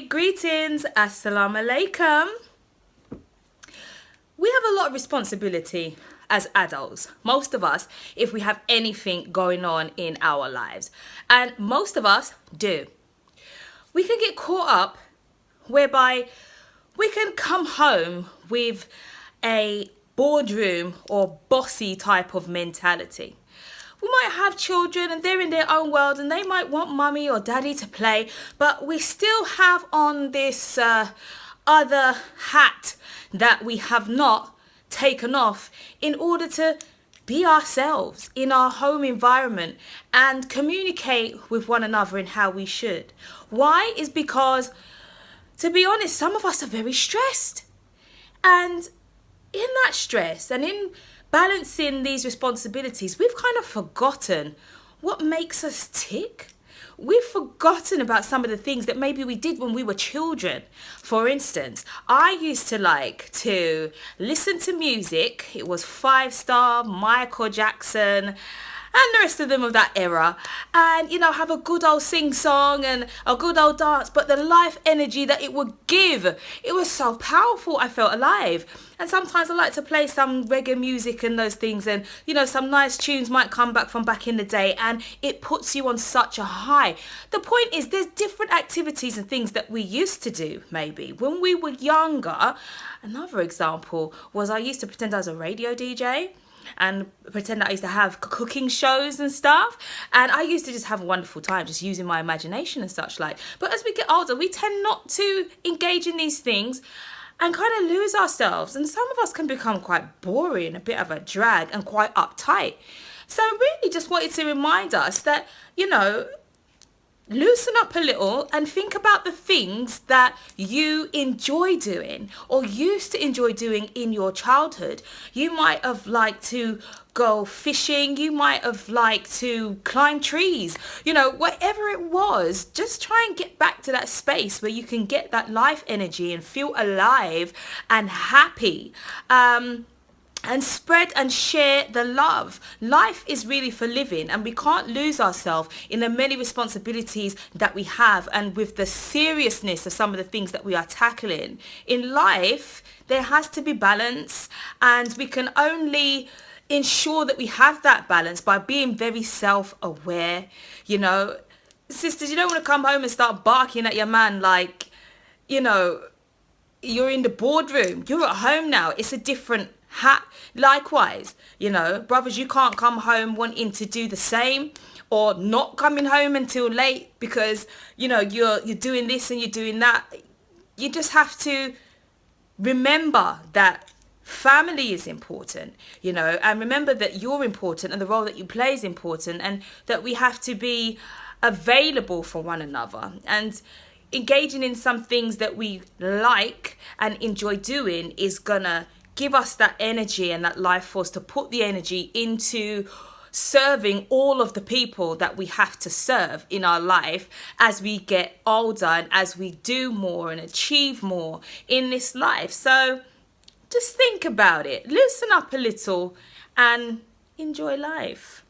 Big greetings, assalamu alaikum. We have a lot of responsibility as adults, most of us, if we have anything going on in our lives. And most of us do. We can get caught up whereby we can come home with a boardroom or bossy type of mentality. We might have children and they're in their own world and they might want mummy or daddy to play, but we still have on this other hat that we have not taken off in order to be ourselves in our home environment and communicate with one another in how we should. Why? Is because, to be honest, some of us are very stressed. And in that stress and in balancing these responsibilities, we've kind of forgotten what makes us tick. We've forgotten about some of the things that maybe we did when we were children. For instance, I used to like to listen to music. It was Five Star, Michael Jackson, and the rest of them of that era, and have a good old sing song and a good old dance. But the life energy that it would give, it was so powerful. I felt alive. And sometimes I like to play some reggae music and those things, and some nice tunes might come back from back in the day, and it puts you on such a high. The point is, there's different activities and things that we used to do maybe when we were younger. Another example was I used to pretend I was a radio DJ and pretend that I used to have cooking shows and stuff, and I used to just have a wonderful time just using my imagination and such like. But as we get older, we tend not to engage in these things and kind of lose ourselves, and some of us can become quite boring, a bit of a drag, and quite uptight. So I really just wanted to remind us that loosen up a little and think about the things that you enjoy doing or used to enjoy doing in your childhood. You might have liked to go fishing, you might have liked to climb trees, whatever it was. Just try and get back to that space where you can get that life energy and feel alive and happy. And spread and share the love. Life is really for living, and we can't lose ourselves in the many responsibilities that we have and with the seriousness of some of the things that we are tackling. In life, there has to be balance, and we can only ensure that we have that balance by being very self-aware. Sisters, you don't want to come home and start barking at your man like, you're in the boardroom. You're at home now. It's a different hat. Likewise, brothers, you can't come home wanting to do the same or not coming home until late because you're doing this and you're doing that. You just have to remember that family is important, and remember that you're important and the role that you play is important, and that we have to be available for one another and engaging in some things that we like and enjoy doing is gonna give us that energy and that life force to put the energy into serving all of the people that we have to serve in our life as we get older and as we do more and achieve more in this life. So just think about it, loosen up a little and enjoy life.